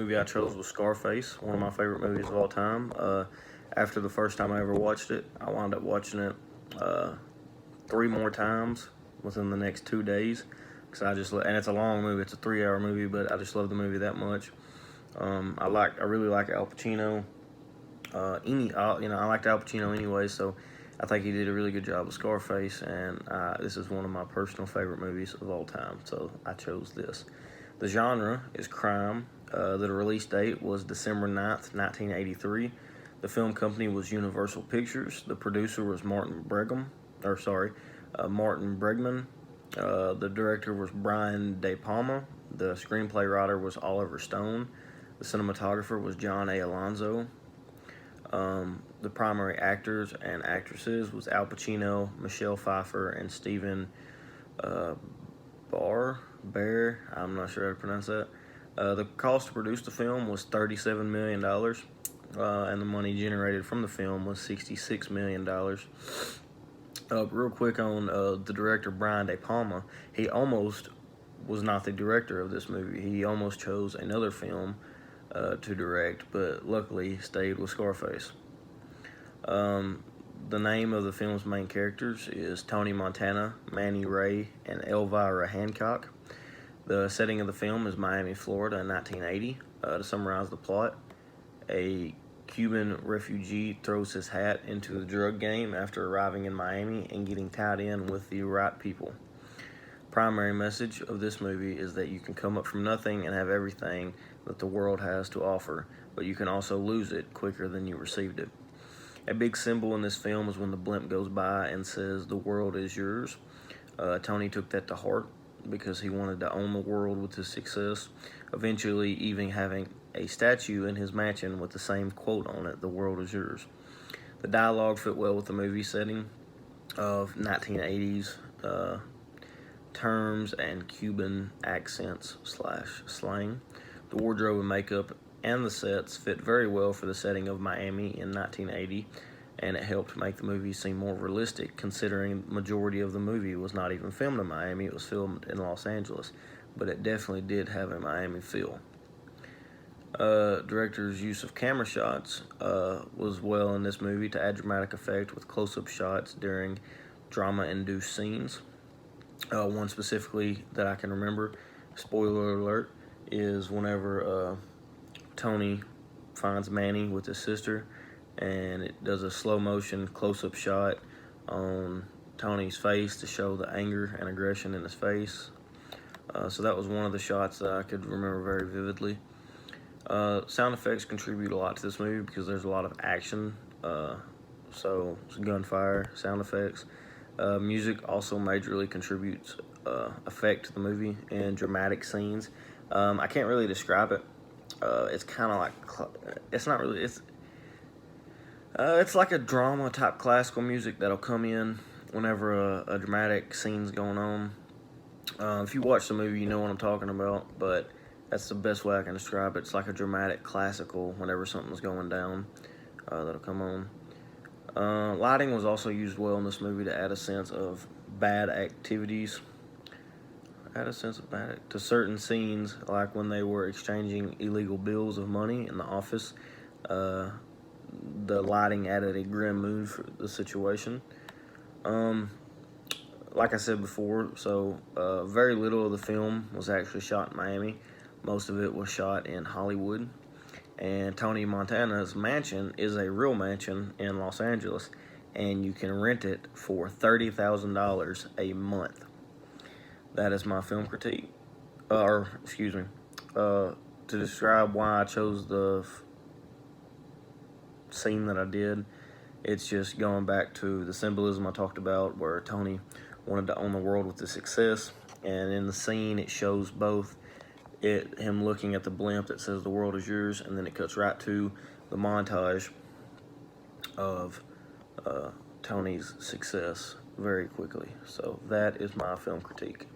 Movie I chose was Scarface, one of my favorite movies of all time. After the first time I ever watched it, I wound up watching it three more times within the next 2 days. Cause and it's a long movie. It's a 3-hour movie, but I just love the movie that much. I really like Al Pacino. I liked Al Pacino anyway, so I think he did a really good job with Scarface, and this is one of my personal favorite movies of all time, so I chose this. The genre is crime. The release date was December 9th, 1983. The film company was Universal Pictures. The producer was Martin Bregman. The director was Brian De Palma. The screenplay writer was Oliver Stone. The cinematographer was John A. Alonzo. The primary actors and actresses was Al Pacino, Michelle Pfeiffer, and Stephen Bear. I'm not sure how to pronounce that. The cost to produce the film was $37 million, and the money generated from the film was $66 million. Real quick on the director, Brian De Palma, he almost was not the director of this movie. He almost chose another film to direct, but luckily stayed with Scarface. The name of the film's main characters is Tony Montana, Manny Ray, and Elvira Hancock. The setting of the film is Miami, Florida in 1980. To summarize the plot, a Cuban refugee throws his hat into the drug game after arriving in Miami and getting tied in with the right people. Primary message of this movie is that you can come up from nothing and have everything that the world has to offer, but you can also lose it quicker than you received it. A big symbol in this film is when the blimp goes by and says, "The world is yours." Tony took that to heart because he wanted to own the world with his success, eventually even having a statue in his mansion with the same quote on it, "The world is yours." The dialogue fit well with the movie setting of 1980s terms and Cuban accents / slang. The wardrobe and makeup and the sets fit very well for the setting of Miami in 1980, and it helped make the movie seem more realistic, considering the majority of the movie was not even filmed in Miami. It was filmed in Los Angeles, but it definitely did have a Miami feel. Director's use of camera shots was well in this movie to add dramatic effect with close-up shots during drama-induced scenes. One specifically that I can remember, spoiler alert, is whenever Tony finds Manny with his sister, and it does a slow motion close-up shot on Tony's face to show the anger and aggression in his face. So that was one of the shots that I could remember very vividly. Sound effects contribute a lot to this movie because there's a lot of action, so gunfire, sound effects. Music also majorly contributes effect to the movie in dramatic scenes. I can't really describe it. It's kind of like, it's not really, it's like a drama type classical music that'll come in whenever a dramatic scene's going on. If you watch the movie, you know what I'm talking about, but that's the best way I can describe it. It's like a dramatic classical whenever something's going down, that'll come on. Lighting was also used well in this movie to add a sense of bad activities. To certain scenes, like when they were exchanging illegal bills of money in the office. The lighting added a grim mood for the situation. Like I said before, very little of the film was actually shot in Miami. Most of it was shot in Hollywood. And Tony Montana's mansion is a real mansion in Los Angeles, and you can rent it for $30,000 a month. That is my film critique. To describe why I chose the scene that I did, it's just going back to the symbolism I talked about, where Tony wanted to own the world with his success, and in the scene it shows both him looking at the blimp that says "The world is yours," and then it cuts right to the montage of Tony's success very quickly. So that is my film critique.